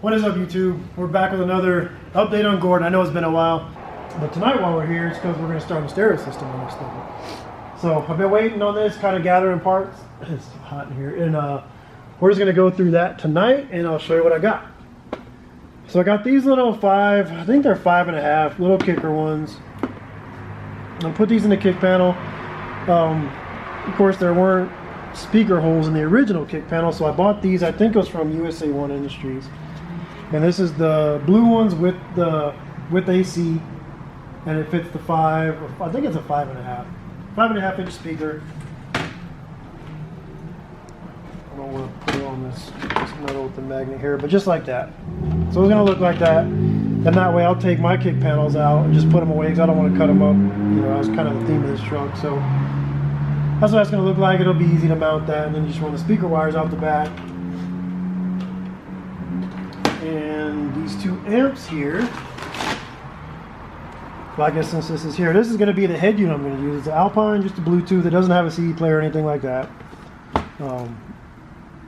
What is up, YouTube? We're back with another update on Gordon. I know it's been a while, but tonight while we're here, it's because we're going to start a stereo system on this thing. So I've been waiting on this, kind of gathering parts. It's hot in here, and we're just going to go through that tonight, and I'll show you what I got. So I got these little I think they're 5.5 little kicker ones. I'll put these in the kick panel. Of course, there weren't speaker holes in the original kick panel, so I bought these. I think it was from USA One Industries. And this is the blue ones with AC, and it fits the 5. I think it's a 5.5 inch speaker. I don't want to put it on this metal with the magnet here, but just like that. So it's gonna look like that, and that way I'll take my kick panels out and just put them away because I don't want to cut them up. You know, that's kind of the theme of this truck. So that's what that's gonna look like. It'll be easy to mount that, and then you just run the speaker wires out the back. And these 2 amps here, well, I guess since this is here, this is going to be the head unit I'm going to use. It's an Alpine, just a Bluetooth. It doesn't have a CD player or anything like that.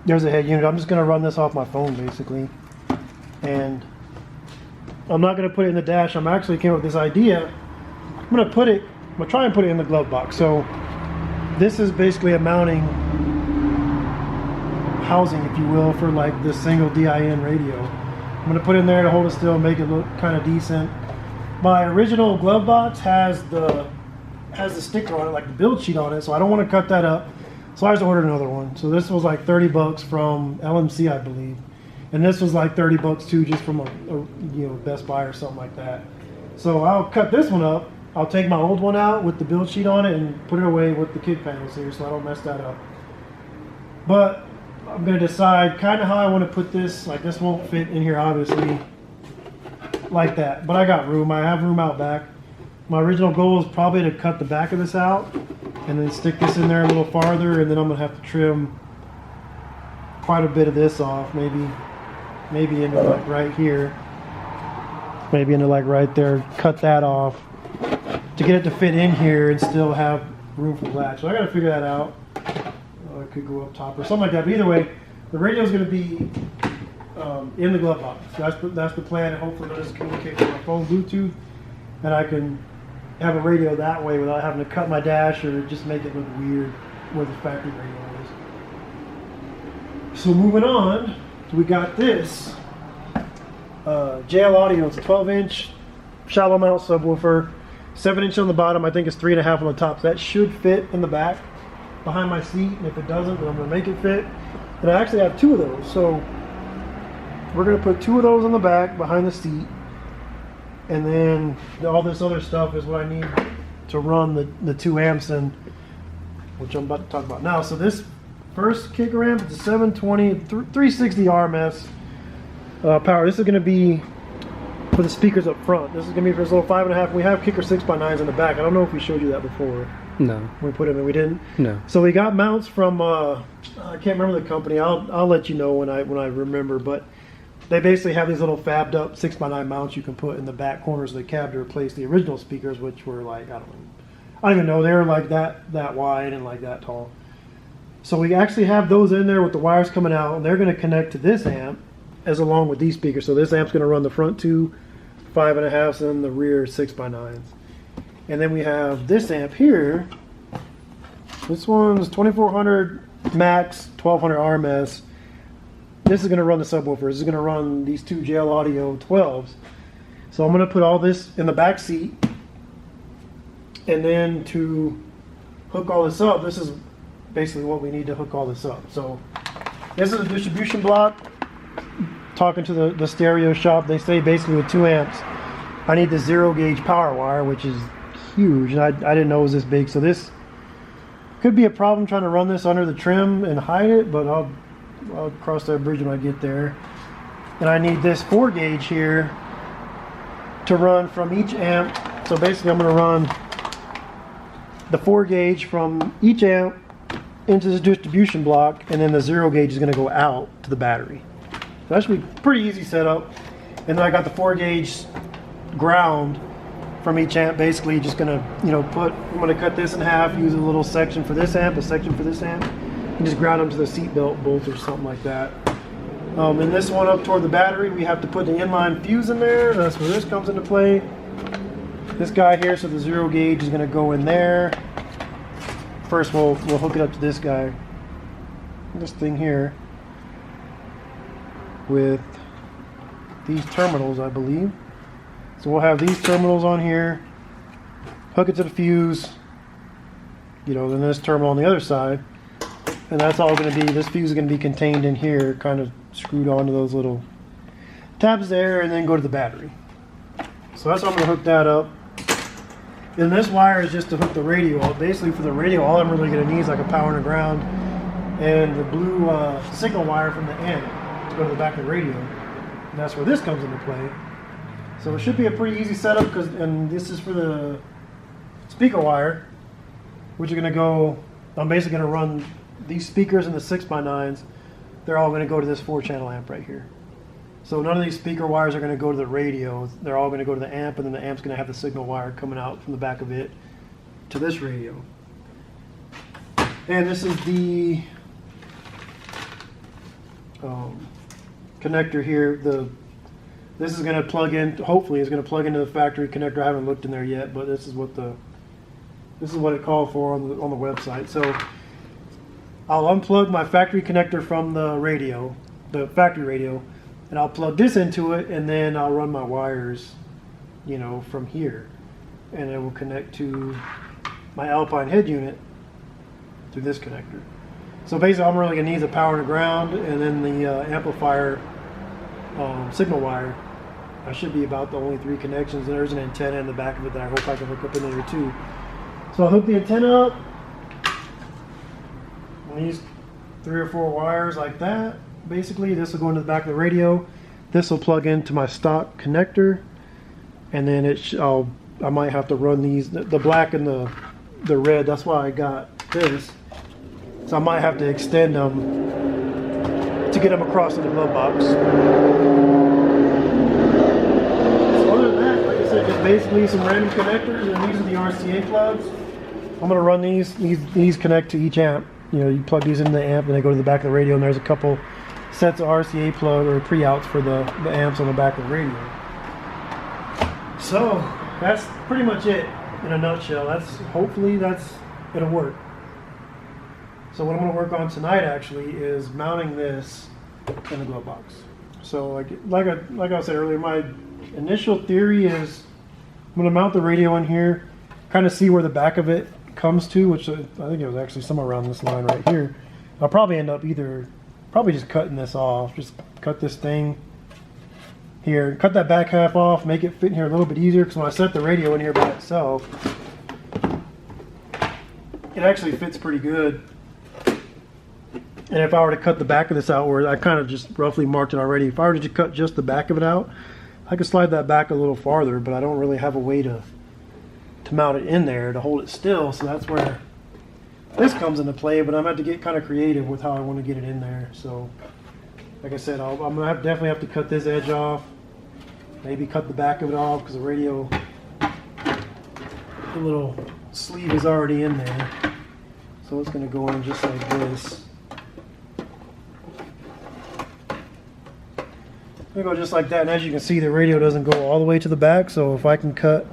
There's a head unit. I'm just going to run this off my phone, basically. And I'm not going to put it in the dash. I'm actually came up with this idea. I'm going to try and put it in the glove box. So this is basically a mounting housing, if you will, for like this single DIN radio. I'm going to put it in there to hold it still and make it look kind of decent. My original glove box has the sticker on it, like the build sheet on it, so I don't want to cut that up. So I just ordered another one. So this was like 30 bucks from LMC, I believe. And this was like 30 bucks too, just from a Best Buy or something like that. So I'll cut this one up. I'll take my old one out with the build sheet on it and put it away with the kick panels here so I don't mess that up. But I'm going to decide kind of how I want to put this. Like, this won't fit in here, obviously, like that. But I got room. I have room out back. My original goal is probably to cut the back of this out and then stick this in there a little farther, and then I'm going to have to trim quite a bit of this off, maybe into like right here, maybe into like right there, cut that off to get it to fit in here and still have room for the latch. So I got to figure that out. It could go up top or something like that. But either way, the radio is going to be in the glove box. That's the plan. And hopefully it'll just communicate with my phone Bluetooth, and I can have a radio that way without having to cut my dash or just make it look weird where the factory radio is. So moving on, we got this JL Audio. It's a 12-inch shallow mount subwoofer, 7-inch on the bottom. I think it's 3.5 on the top. So that should fit in the back behind my seat, and if it doesn't, then I'm going to make it fit. And I actually have 2 of those, so we're going to put 2 of those on the back behind the seat, and then all this other stuff is what I need to run the 2 amps in, which I'm about to talk about now. So this first kicker amp, it's a 720 360 RMS power. This is going to be for the speakers up front. This is going to be for this little 5.5. We have kicker 6x9s in the back. I don't know if we showed you that before. No. When we put them in, we didn't. No. So we got mounts from I can't remember the company. I'll let you know when I remember. But they basically have these little fabbed up 6x9 mounts you can put in the back corners of the cab to replace the original speakers, which were like I don't even know. They were like that wide and like that tall. So we actually have those in there with the wires coming out, and they're going to connect to this amp as along with these speakers. So this amp's going to run the front 2 5.5s and the rear 6x9s. And then we have this amp here. This one's 2400 max, 1200 RMS. This is going to run the subwoofers. This is going to run these 2 JL Audio 12s. So I'm going to put all this in the back seat. And then to hook all this up, this is basically what we need to hook all this up. So this is a distribution block. Talking to the stereo shop, they say basically with 2 amps, I need the 0 gauge power wire, which is huge, and I didn't know it was this big. So this could be a problem trying to run this under the trim and hide it, but I'll cross that bridge when I get there. And I need this 4 gauge here to run from each amp. So basically I'm going to run the 4 gauge from each amp into this distribution block, and then the 0 gauge is going to go out to the battery. So that should be pretty easy setup. And then I got the 4 gauge ground from each amp. Basically just gonna I'm gonna cut this in half, use a little section for this amp, a section for this amp, and just ground them to the seat belt bolt or something like that. And this one up toward the battery, we have to put the inline fuse in there. That's where this comes into play. This guy here, so the 0 gauge is going to go in there. First, we'll hook it up to this guy, this thing here, with these terminals, I believe. So we'll have these terminals on here. Hook it to the fuse. You know, then this terminal on the other side. And that's all going to be, this fuse is going to be contained in here, kind of screwed onto those little tabs there, and then go to the battery. So that's how I'm going to hook that up. And this wire is just to hook the radio up. Basically for the radio, all I'm really going to need is like a power and a ground and the blue signal wire from the amp to go to the back of the radio. And that's where this comes into play. So it should be a pretty easy setup, and this is for the speaker wire, which are going to go, I'm basically going to run these speakers and the 6x9s. They're all going to go to this 4-channel amp right here. So none of these speaker wires are going to go to the radio. They're all going to go to the amp, and then the amp's going to have the signal wire coming out from the back of it to this radio. And this is the connector here. This is going to plug in. Hopefully, it's going to plug into the factory connector. I haven't looked in there yet, but this is what it called for on the website. So I'll unplug my factory connector from the radio, the factory radio, and I'll plug this into it, and then I'll run my wires, you know, from here, and it will connect to my Alpine head unit through this connector. So basically, I'm really going to need the power and the ground, and then the amplifier signal wire. I should be about the only 3 connections. And there's an antenna in the back of it that I hope I can hook up in there too. So I'll hook the antenna up. These 3 or 4 wires like that. Basically, this will go into the back of the radio. This will plug into my stock connector, and then I might have to run these, the black and the red. That's why I got this. So I might have to extend them to get them across to the glove box. So other than that, like I said, just basically some random connectors, and these are the RCA plugs. I'm going to run these connect to each amp. You know, you plug these into the amp and they go to the back of the radio, and there's a couple sets of RCA plug or pre-outs for the amps on the back of the radio. So that's pretty much it in a nutshell. Hopefully it'll work. So what I'm going to work on tonight actually is mounting this in the glove box. So like I said earlier, my initial theory is I'm going to mount the radio in here, kind of see where the back of it comes to, which I think it was actually somewhere around this line right here. I'll probably end up probably just cutting this off. Just cut this thing here, cut that back half off, make it fit in here a little bit easier, because when I set the radio in here by itself, it actually fits pretty good. And if I were to cut the back of this out, where I kind of just roughly marked it already, if I were to just cut just the back of it out, I could slide that back a little farther, but I don't really have a way to mount it in there to hold it still. So that's where this comes into play, but I'm going to have to get kind of creative with how I want to get it in there. So like I said, I'm going to definitely have to cut this edge off, maybe cut the back of it off, because the radio, the little sleeve is already in there. So it's going to go in just like this. I'm going to go just like that, and as you can see, the radio doesn't go all the way to the back, so if I can cut,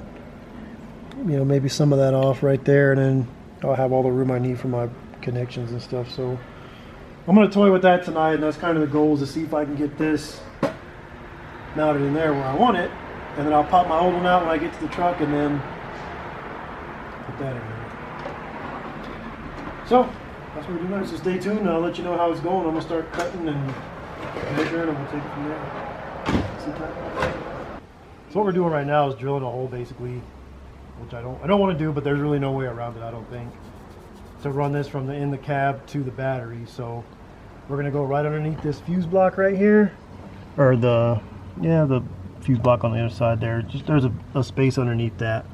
you know, maybe some of that off right there, and then I'll have all the room I need for my connections and stuff. So I'm going to toy with that tonight, and that's kind of the goal, is to see if I can get this mounted in there where I want it, and then I'll pop my old one out when I get to the truck, and then put that in there. So that's what we're doing. So stay tuned, and I'll let you know how it's going. I'm going to start cutting and measuring, and we'll take it from there. So what we're doing right now is drilling a hole, basically, which I don't want to do, but there's really no way around it, I don't think, to run this from in the cab to the battery. So we're going to go right underneath this fuse block right here, or the fuse block on the other side there. Just there's a space underneath that.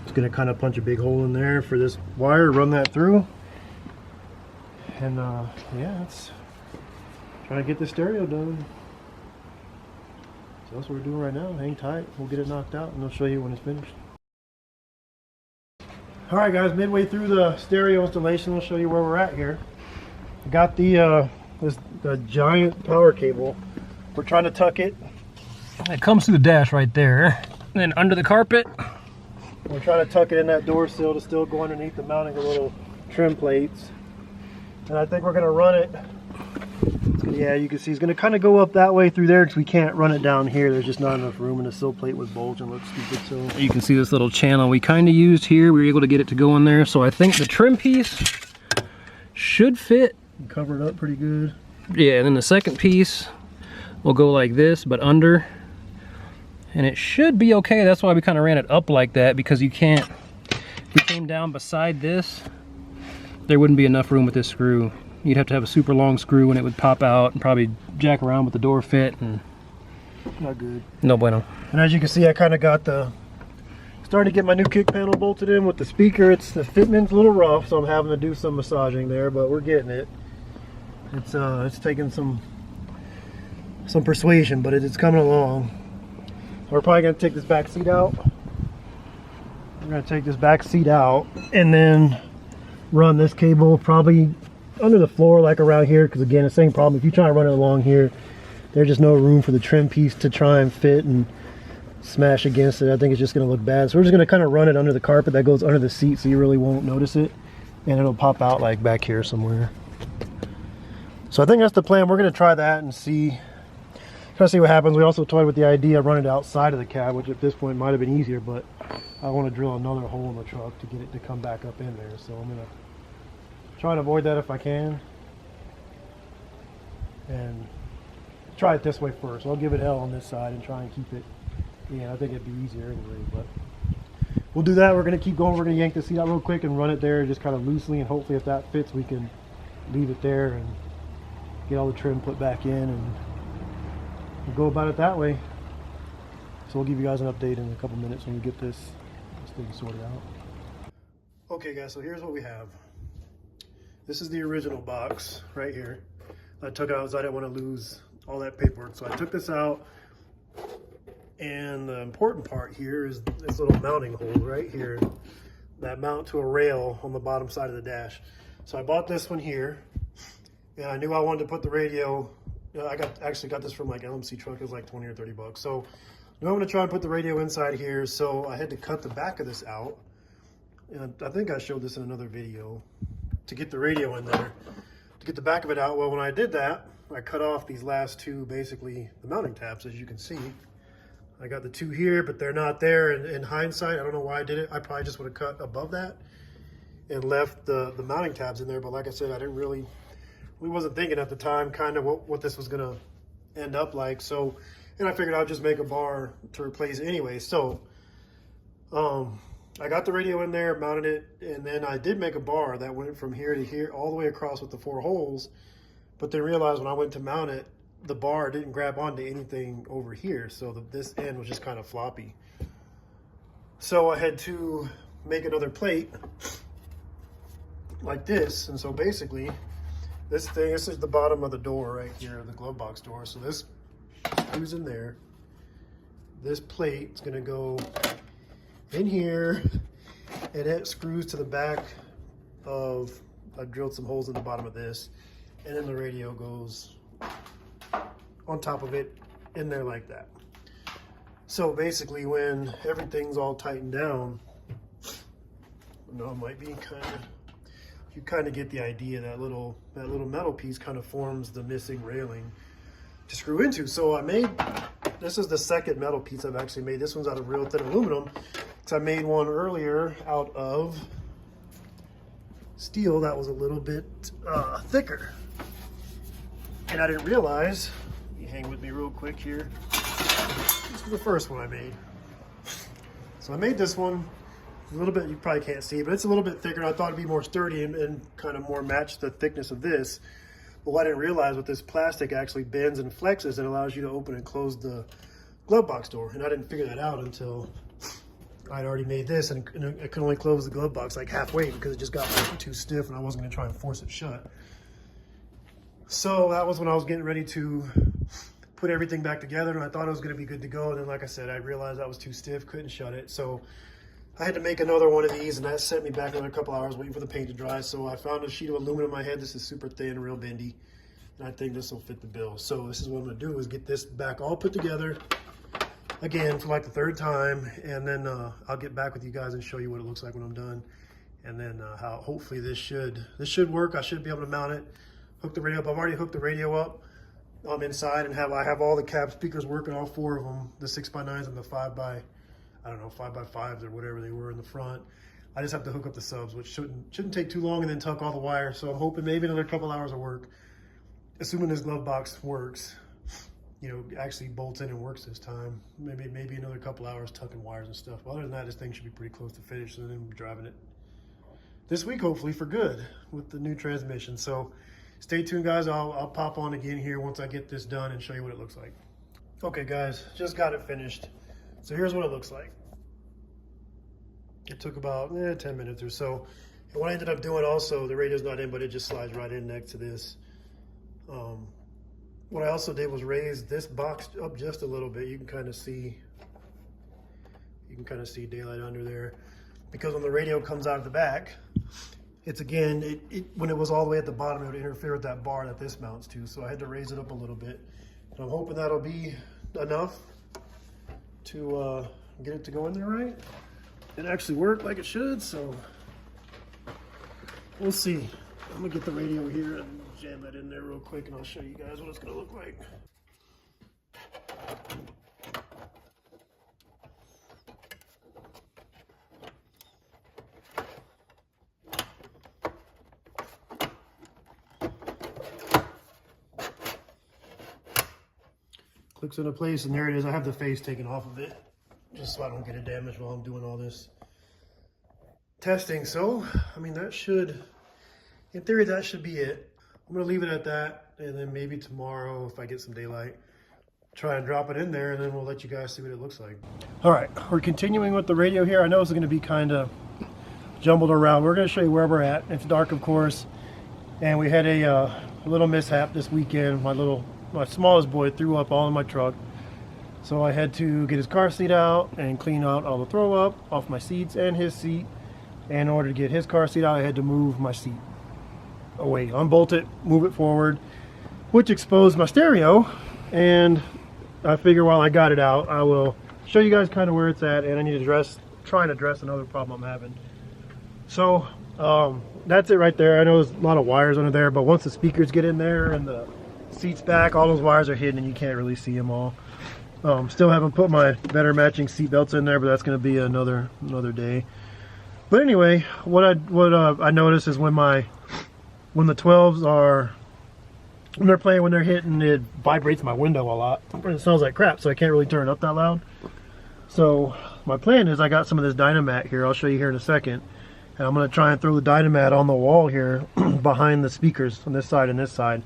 Just going to kind of punch a big hole in there for this wire, run that through, and yeah, it's trying to get the stereo done. So that's what we're doing right now. Hang tight, we'll get it knocked out, and I'll show you when it's finished. Alright guys, midway through the stereo installation, I'll show you where we're at here. I got the this the giant power cable. We're trying to tuck it. It comes through the dash right there. And then under the carpet. We're trying to tuck it in that door sill to still go underneath the mounting of little trim plates. And I think we're gonna run it. Yeah, you can see it's gonna kind of go up that way through there because we can't run it down here. There's just not enough room, and the sill plate was bulging, looks stupid. So you can see this little channel we kind of used here. We were able to get it to go in there. So I think the trim piece should fit. Cover it up pretty good. Yeah, and then the second piece will go like this, but under. And it should be okay. That's why we kind of ran it up like that, because you can't, if we came down beside this, there wouldn't be enough room with this screw. You'd have to have a super long screw and it would pop out and probably jack around with the door fit, and not good. No bueno. And as you can see, I kind of got starting to get my new kick panel bolted in with the speaker. The fitment's a little rough, so I'm having to do some massaging there, but we're getting it. It's taking some persuasion, but it's coming along. We're probably gonna take this back seat out. We're gonna take this back seat out and then run this cable probably under the floor, like around here, because again, the same problem. If you try to run it along here, there's just no room for the trim piece to try and fit and smash against it. I think it's just gonna look bad. So we're just gonna kind of run it under the carpet that goes under the seat, so you really won't notice it, and it'll pop out like back here somewhere. So I think that's the plan. We're gonna try that and see what happens. We also toyed with the idea of running it outside of the cab, which at this point might have been easier, but I want to drill another hole in the truck to get it to come back up in there. So I'm gonna try and avoid that if I can, and try it this way first. I'll give it hell on this side and try and keep it. Yeah, I think it'd be easier anyway, but we'll do that. We're gonna keep going. We're gonna yank the seat out real quick and run it there, just kind of loosely, and hopefully if that fits, we can leave it there and get all the trim put back in, and we'll go about it that way. So we'll give you guys an update in a couple minutes when we get this thing sorted out. Okay guys, so here's what we have. This is the original box right here. I took out because I didn't want to lose all that paperwork. So I took this out, and the important part here is this little mounting hole right here that mount to a rail on the bottom side of the dash. So I bought this one here, and I knew I wanted to put the radio. I actually got this from like LMC truck. It was like 20 or 30 bucks. So I'm going to try and put the radio inside here. So I had to cut the back of this out, and I think I showed this in another video, to get the radio in there, to get the back of it out. Well, when I did that, I cut off these last two, basically the mounting tabs, as you can see. I got the two here, but they're not there. And in hindsight, I don't know why I did it. I probably just would have cut above that and left the mounting tabs in there. But like I said, we wasn't thinking at the time kind of what this was gonna end up like. So, and I figured I'd just make a bar to replace it anyway. So I got the radio in there, mounted it, and then I did make a bar that went from here to here all the way across with the 4 holes, but then realized when I went to mount it, the bar didn't grab onto anything over here, so this end was just kind of floppy. So I had to make another plate like this. And so basically this is the bottom of the door right here, the glove box door. So this screws in there. This plate is going to go in here, and it screws to the back of, I drilled some holes in the bottom of this, and then the radio goes on top of it in there like that. So basically when everything's all tightened down, it might be you kind of get the idea. That little metal piece kind of forms the missing railing to screw into. So this is the second metal piece I've actually made. This one's out of real thin aluminum, because I made one earlier out of steel that was a little bit thicker. And I didn't realize, you hang with me real quick here, this was the first one I made. So I made this one a little bit, you probably can't see, but it's a little bit thicker. I thought it'd be more sturdy and kind of more match the thickness of this. But what I didn't realize, with this plastic actually bends and flexes and allows you to open and close the glove box door. And I didn't figure that out until I'd already made this, and I could only close the glove box like halfway because it just got too stiff, and I wasn't going to try and force it shut. So that was when I was getting ready to put everything back together, and I thought it was going to be good to go. And then, like I said, I realized that was too stiff, couldn't shut it. So I had to make another one of these, and that sent me back another couple hours waiting for the paint to dry. So I found a sheet of aluminum I had. This is super thin, real bendy. And I think this will fit the bill. So this is what I'm gonna do, is get this back all put together again for like the 3rd time, and then I'll get back with you guys and show you what it looks like when I'm done. And then how hopefully this should work. I should be able to mount it, hook the radio up. I've already hooked the radio up inside, and I have all the cab speakers working, all 4 of them, the 6x9s and the 5x5s or whatever they were in the front. I just have to hook up the subs, which shouldn't take too long, and then tuck all the wires. So I'm hoping maybe another couple hours of work, assuming this glove box works, you know, actually bolts in and works this time. Maybe another couple hours tucking wires and stuff. But other than that, this thing should be pretty close to finished, and then we're driving it this week, hopefully for good, with the new transmission. So stay tuned, guys. I'll pop on again here once I get this done and show you what it looks like. Okay, guys, just got it finished. So here's what it looks like. It took about 10 minutes or so. And what I ended up doing also, the radio's not in, but it just slides right in next to this. What I also did was raise this box up just a little bit. You can kind of see daylight under there, because when the radio comes out of the back, it's again, when it was all the way at the bottom, it would interfere with that bar that this mounts to. So I had to raise it up a little bit. And I'm hoping that'll be enough to get it to go in there right and actually work like it should. So we'll see. I'm gonna get the radio here and jam that in there real quick, and I'll show you guys what it's gonna look like. Clicks into place, and there it is. I have the face taken off of it, just so I don't get it damaged while I'm doing all this testing. So, I mean, that should, in theory, that should be it. I'm gonna leave it at that, and then maybe tomorrow, if I get some daylight, try and drop it in there, and then we'll let you guys see what it looks like. All right, we're continuing with the radio here. I know it's gonna be kind of jumbled around. We're gonna show you where we're at. It's dark, of course, and we had a little mishap this weekend. My smallest boy threw up all in my truck, so I had to get his car seat out and clean out all the throw up off my seats and his seat. And in order to get his car seat out, I had to move my seat away, unbolt it, move it forward, which exposed my stereo. And I figure while I got it out, I will show you guys kind of where it's at, and I need to try and address another problem I'm having. So that's it right there. I know there's a lot of wires under there, but once the speakers get in there and the seats back, all those wires are hidden and you can't really see them all. Still haven't put my better matching seat belts in there, but that's going to be another day. But anyway, what I notice is when the 12s are, when they're playing, when they're hitting, it vibrates my window a lot. It sounds like crap, so I can't really turn it up that loud. So my plan is, I got some of this Dynamat here. I'll show you here in a second. And I'm going to try and throw the Dynamat on the wall here behind the speakers on this side and this side.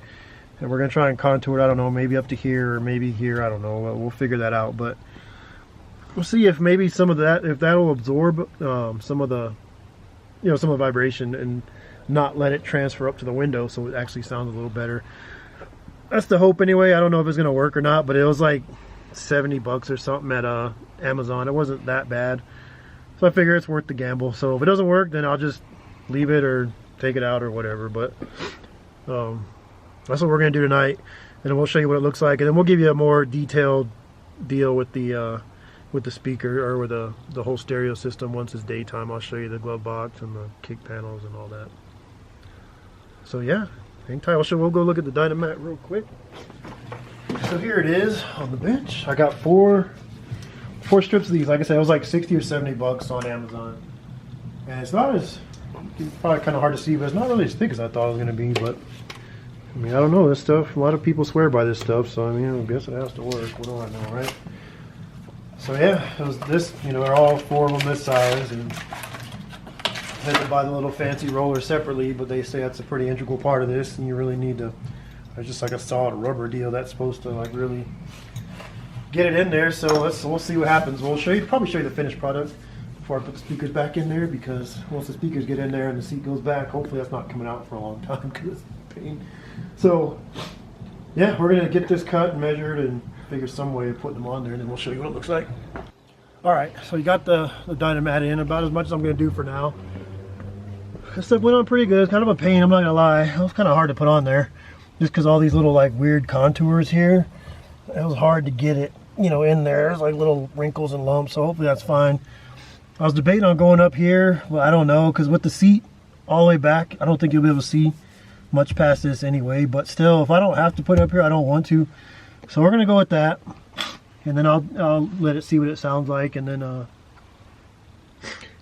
And we're going to try and contour it, I don't know, maybe up to here or maybe here, I don't know. We'll figure that out. But we'll see if maybe some of that, if that'll absorb some of the, some of the vibration and not let it transfer up to the window so it actually sounds a little better. That's the hope anyway. I don't know if it's going to work or not, but it was like $70 or something at Amazon. It wasn't that bad. So I figure it's worth the gamble. So if it doesn't work, then I'll just leave it or take it out or whatever. But that's what we're going to do tonight. And then we'll show you what it looks like. And then we'll give you a more detailed deal with the speaker, or with the whole stereo system once it's daytime. I'll show you the glove box and the kick panels and all that. So yeah, hang tight. We'll go look at the Dynamat real quick. So here it is on the bench. I got four strips of these. Like I said, it was like 60 or 70 bucks on Amazon. And it's not as, it's probably kind of hard to see, but it's not really as thick as I thought it was going to be. But I mean, I don't know, this stuff, a lot of people swear by this stuff, so I mean, I guess it has to work. What do I know, right? So yeah, it was this, they're all four of them this size, and I had to buy the little fancy roller separately, but they say that's a pretty integral part of this, and you really need to, there's just like a solid rubber deal that's supposed to like really get it in there. So we'll see what happens. We'll probably show you the finished product before I put the speakers back in there, because once the speakers get in there and the seat goes back, hopefully that's not coming out for a long time because it's a pain. So yeah, we're gonna get this cut and measured and figure some way of putting them on there, and then we'll show you what it looks like. All right, so you got the Dynamat in, about as much as I'm gonna do for now. This stuff went on pretty good. It's kind of a pain, I'm not gonna lie. It was kind of hard to put on there. just because all these little like weird contours here, it was hard to get it, you know, in there. There's like little wrinkles and lumps, so hopefully that's fine. I was debating on going up here, but I don't know, because with the seat all the way back, I don't think you'll be able to see much past this anyway. But still, if I don't have to put it up here, I don't want to. So we're gonna go with that, and then I'll let it see what it sounds like, and then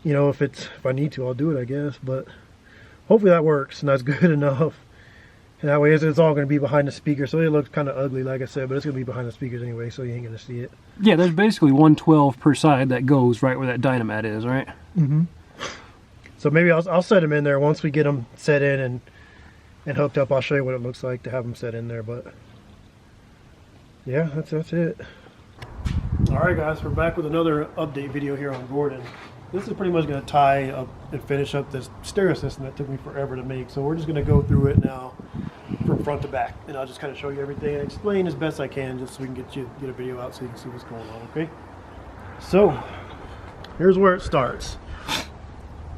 you know, if I need to, I'll do it, I guess. But hopefully that works and that's good enough. And that way it's all going to be behind the speaker, so it looks kind of ugly, like I said, but it's going to be behind the speakers anyway, so you ain't going to see it. Yeah, there's basically 112 per side that goes right where that Dynamat is, right? Mm-hmm. So maybe I'll set them in there once we get them set in and hooked up. I'll show you what it looks like to have them set in there, but yeah, that's it. All right, guys, we're back with another update video here on Gordon. This is pretty much going to tie up and finish up this stereo system that took me forever to make. So we're just going to go through it now from front to back, and I'll just kind of show you everything and explain as best I can, just so we can get a video out so you can see what's going on. Okay. So here's where it starts.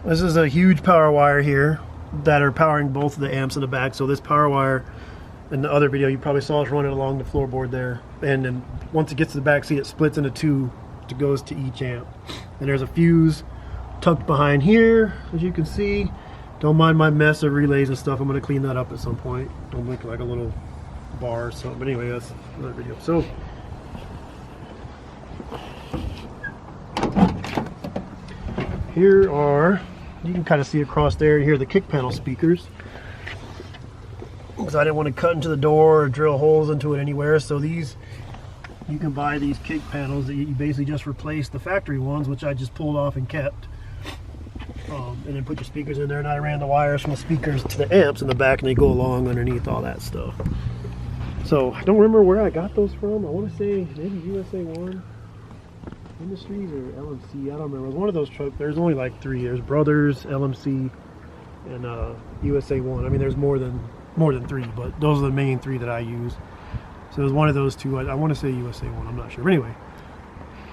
This is a huge power wire here that are powering both of the amps in the back. So this power wire, in the other video you probably saw us running along the floorboard there, and then once it gets to the back seat, it splits into two. It goes to each amp, and there's a fuse tucked behind here, as you can see. Don't mind my mess of relays and stuff. I'm going to clean that up at some point. Don't make like a little bar or something, but anyway, that's another video. So here are, you can kind of see across there, here are the kick panel speakers, because I didn't want to cut into the door or drill holes into it anywhere. So these, you can buy these kick panels that you basically just replace the factory ones, which I just pulled off and kept, and then put your speakers in there, and I ran the wires from the speakers to the amps in the back, and they go along underneath all that stuff. So I don't remember where I got those from. I want to say maybe USA One Industries or LMC. I don't remember. It was one of those trucks. There's only like three. There's Brothers, LMC, and USA One. I mean, there's more than three, but those are the main three that I use. So it was one of those two. I want to say USA One, I'm not sure. But anyway,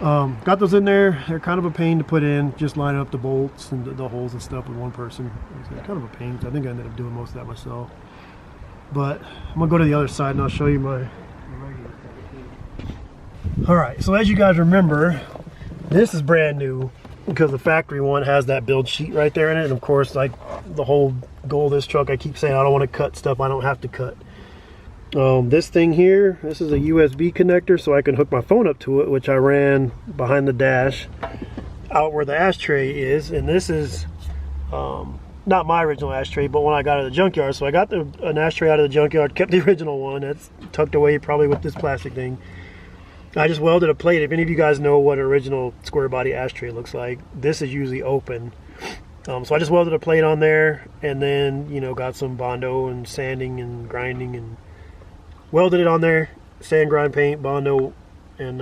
got those in there. They're kind of a pain to put in, just lining up the bolts and the holes and stuff with one person. It's kind of a pain. I think I ended up doing most of that myself. But I'm going to go to the other side and I'll show you my regular. Alright, so as you guys remember, this is brand new because the factory one has that build sheet right there in it. And of course, like the whole goal of this truck, I keep saying I don't want to cut stuff I don't have to cut. This thing here, this is a USB connector, so I can hook my phone up to it, which I ran behind the dash out where the ashtray is. And this is not my original ashtray, but when I got out of the junkyard. So I got an ashtray out of the junkyard, kept the original one that's tucked away probably with this plastic thing. I just welded a plate. If any of you guys know what an original square body ashtray looks like, this is usually open. So I just welded a plate on there, and then, you know, got some Bondo and sanding and grinding and welded it on there, sand, grind, paint, Bondo, and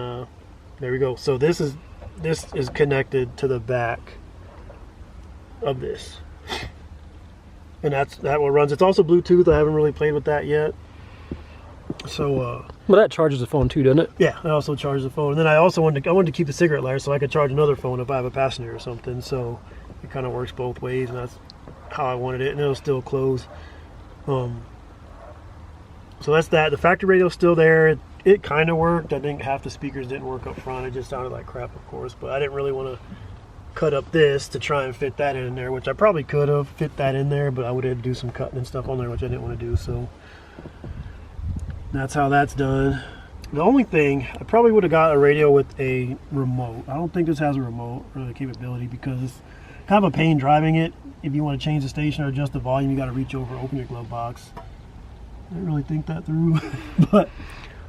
there we go. So this is connected to the back of this, and that what runs. It's also Bluetooth. I haven't really played with that yet. So well, that charges the phone too, doesn't it? yeah, I also charge the phone, and then I wanted to keep the cigarette lighter so I could charge another phone if I have a passenger or something. So it kind of works both ways, and that's how I wanted it, and it'll still close. So that's that. The factory radio's still there. It kind of worked. I think half the speakers didn't work up front. It just sounded like crap, of course. But I didn't really want to cut up this to try and fit that in there, which I probably could have fit that in there, but I would have to do some cutting and stuff on there, which I didn't want to do. So that's how that's done. The only thing, I probably would have got a radio with a remote. I don't think this has a remote or the capability, because it's kind of a pain driving it. If you want to change the station or adjust the volume, you got to reach over, open your glove box. I didn't really think that through. But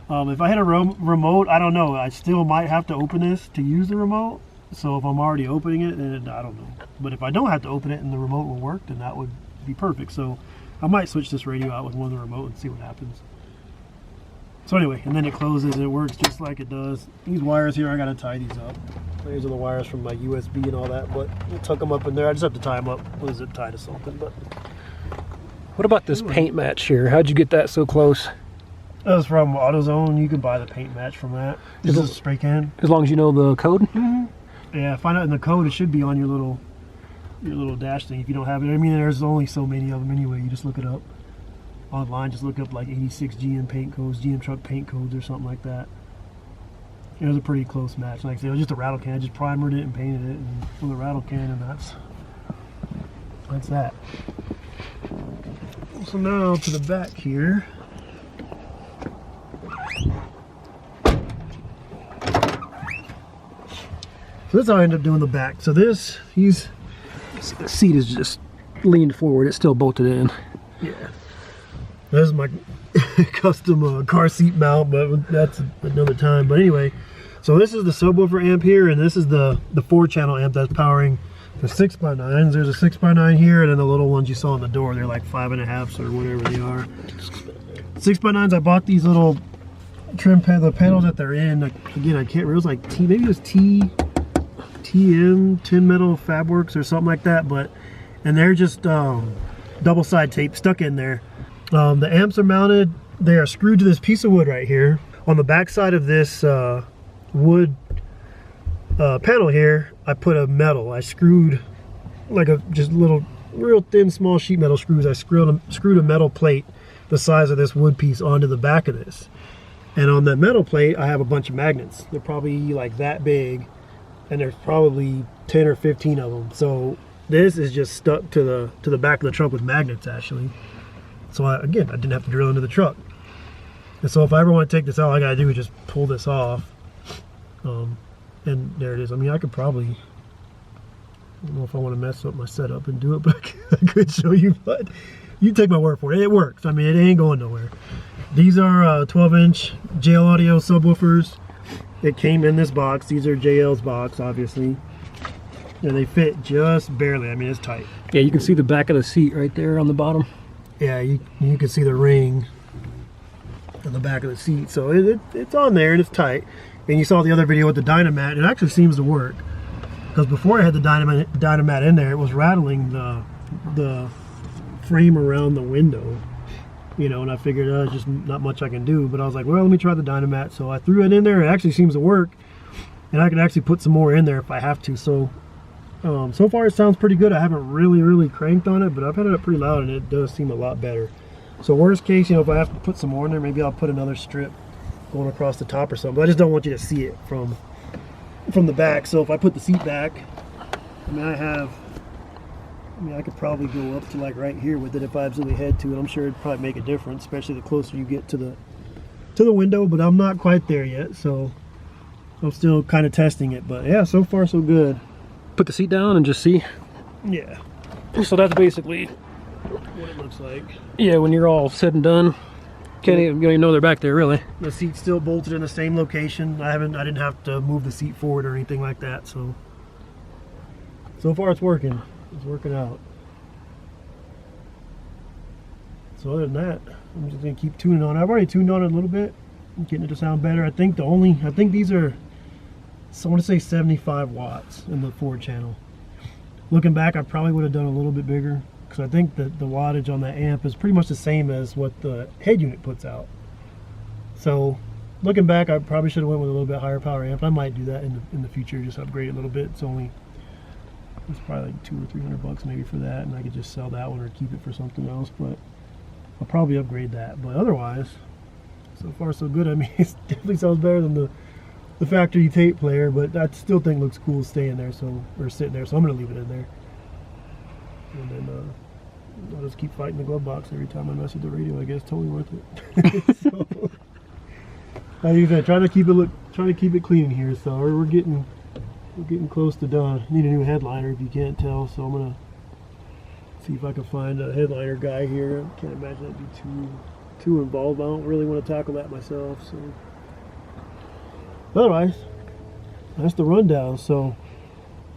if I had a remote, I don't know. I still might have to open this to use the remote. So if I'm already opening it, then I don't know. But if I don't have to open it and the remote will work, then that would be perfect. So I might switch this radio out with one of the remote and see what happens. So anyway, and then it closes and it works just like it does. These wires here, I got to tie these up. These are the wires from my USB and all that, but I'll tuck them up in there. I just have to tie them up with a zip tie to something. But what about this paint match here? How'd you get that so close? That was from AutoZone. You can buy the paint match from that. This is a spray can. As long as you know the code? Mm-hmm. Yeah, find out in the code. It should be on your little dash thing if you don't have it. I mean, there's only so many of them anyway. You just look it up. online. Just look up like 86 GM paint codes, GM truck paint codes or something like that. It was a pretty close match. Like I said, it was just a rattle can. I just primered it and painted it and with a rattle can, and that's that. So now to the back here. So that's how I ended up doing the back. So this, the seat is just leaned forward. It's still bolted in. Yeah. This is my custom car seat mount, but that's another time. But anyway, so this is the subwoofer amp here, and this is the 4-channel amp that's powering the 6x9s. There's a 6x9 here, and then the little ones you saw on the door, they're like 5.5s or whatever they are. 6x9s, I bought these little trim the panels that they're in. Again, I can't remember, it was like maybe it was TM, Tin Metal Fabworks or something like that, and they're just double side tape stuck in there. The amps are mounted, they are screwed to this piece of wood right here. On the back side of this wood panel here, I put a metal. I screwed like just little real thin small sheet metal screws. I screwed a metal plate the size of this wood piece onto the back of this, and on that metal plate I have a bunch of magnets. They're probably like that big, and there's probably 10 or 15 of them. So this is just stuck to the back of the truck with magnets actually. So again, I didn't have to drill into the truck. And so if I ever want to take this out, all I gotta do is just pull this off. And there it is. I mean, I could probably, I don't know if I want to mess up my setup and do it, but I could show you, but you take my word for it. It works. I mean, it ain't going nowhere. These are 12-inch JL Audio subwoofers. It came in this box. These are JL's box, obviously. And they fit just barely. I mean, it's tight. Yeah, you can see the back of the seat right there on the bottom. Yeah, you can see the ring on the back of the seat. So it's on there and it's tight. And you saw the other video with the Dynamat. It actually seems to work. Because before I had the Dynamat in there, it was rattling the frame around the window. You know, and I figured there's just not much I can do. But I was like, well, let me try the Dynamat. So I threw it in there. It actually seems to work. And I can actually put some more in there if I have to. So, so far it sounds pretty good. I haven't really cranked on it, but I've had it up pretty loud and it does seem a lot better. So worst case, you know, if I have to put some more in there, maybe I'll put another strip going across the top or something. But I just don't want you to see it from the back. So if I put the seat back, I mean, I could probably go up to like right here with it if I absolutely had to, and I'm sure it'd probably make a difference, especially the closer you get to the window. But I'm not quite there yet, so I'm still kind of testing it. But yeah, so far so good. Put the seat down and just see. Yeah. So that's basically what it looks like. Yeah, when you're all said and done, you don't even know they're back there really. The seat's still bolted in the same location. I didn't have to move the seat forward or anything like that. So far it's working. It's working out. So other than that, I'm just gonna keep tuning on. I've already tuned on it a little bit, getting it to sound better. I think these are, I want to say 75 watts in the 4-channel. Looking back, I probably would have done a little bit bigger, because I think that the wattage on that amp is pretty much the same as what the head unit puts out. So looking back, I probably should have went with a little bit higher power amp. I might do that in the future, just upgrade it a little bit. It's probably like $200 or $300 maybe for that, and I could just sell that one or keep it for something else. But I'll probably upgrade that. But otherwise, so far so good. I mean, it definitely sounds better than the factory tape player, but I still think it looks cool staying there, or sitting there. So I'm gonna leave it in there, and then I'll just keep fighting the glove box every time I mess with the radio. I guess totally worth it. So, like I said, trying to keep it clean here. So we're getting close to done. Need a new headliner if you can't tell. So I'm gonna see if I can find a headliner guy here. I can't imagine that'd be too involved. I don't really want to tackle that myself. So otherwise, that's the rundown. So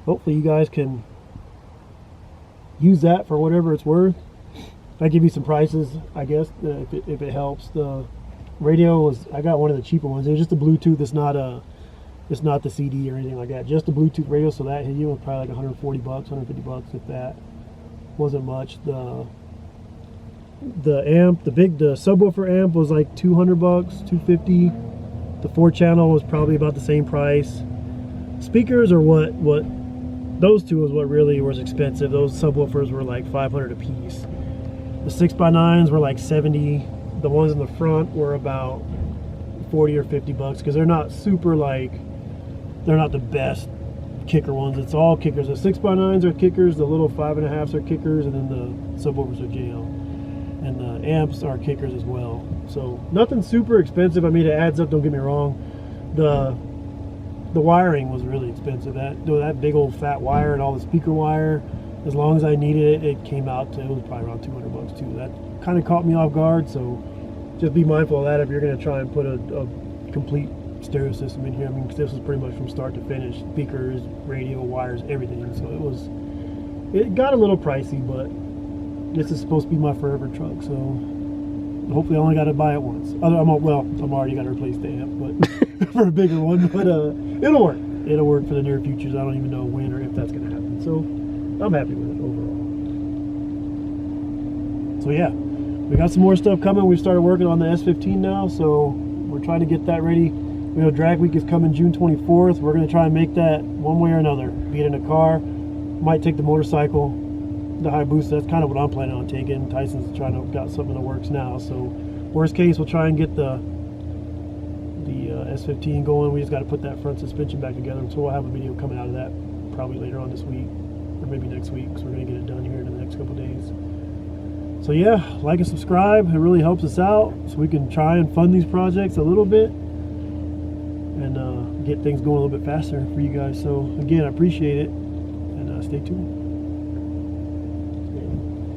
hopefully you guys can use that for whatever it's worth. I give you some prices, I guess, if it helps. The radio I got one of the cheaper ones. It was just a Bluetooth. It's not the CD or anything like that. Just a Bluetooth radio. So that hit you with probably like $140, $150 if that. Wasn't much. The amp, the subwoofer amp was like $200, $250. The 4-channel was probably about the same price. Speakers are what those two is what really was expensive. Those subwoofers were like $500 a piece. The 6x9s were like 70. The ones in the front were about 40 or 50 bucks because they're not super like, they're not the best kicker ones. It's all kickers. The 6x9s are kickers, the little 5.5s are kickers, and then the subwoofers are JL. And the amps are kickers as well. So nothing super expensive. I mean, it adds up, don't get me wrong. The wiring was really expensive. That big old fat wire and all the speaker wire, as long as I needed it, it came out to, it was probably around 200 bucks too. That kind of caught me off guard, so just be mindful of that if you're going to try and put a complete stereo system in here. I mean, this was pretty much from start to finish, speakers, radio, wires, everything. So it got a little pricey, but this is supposed to be my forever truck, so hopefully I only got to buy it once. I'm already got to replace the amp, but for a bigger one, but it'll work. It'll work for the near future. I don't even know when or if that's going to happen. So I'm happy with it overall. So yeah, we got some more stuff coming. We started working on the S15 now, so we're trying to get that ready. We know drag week is coming June 24th. We're going to try and make that one way or another. Be it in a car, might take the motorcycle, the Hayabusa. That's kind of what I'm planning on taking. Tyson's got something in the works now. So worst case, we'll try and get the S15 going. We just got to put that front suspension back together. So we'll have a video coming out of that probably later on this week or maybe next week. So we're going to get it done here in the next couple days. So yeah, like and subscribe. It really helps us out so we can try and fund these projects a little bit and get things going a little bit faster for you guys. So again, I appreciate it, and stay tuned.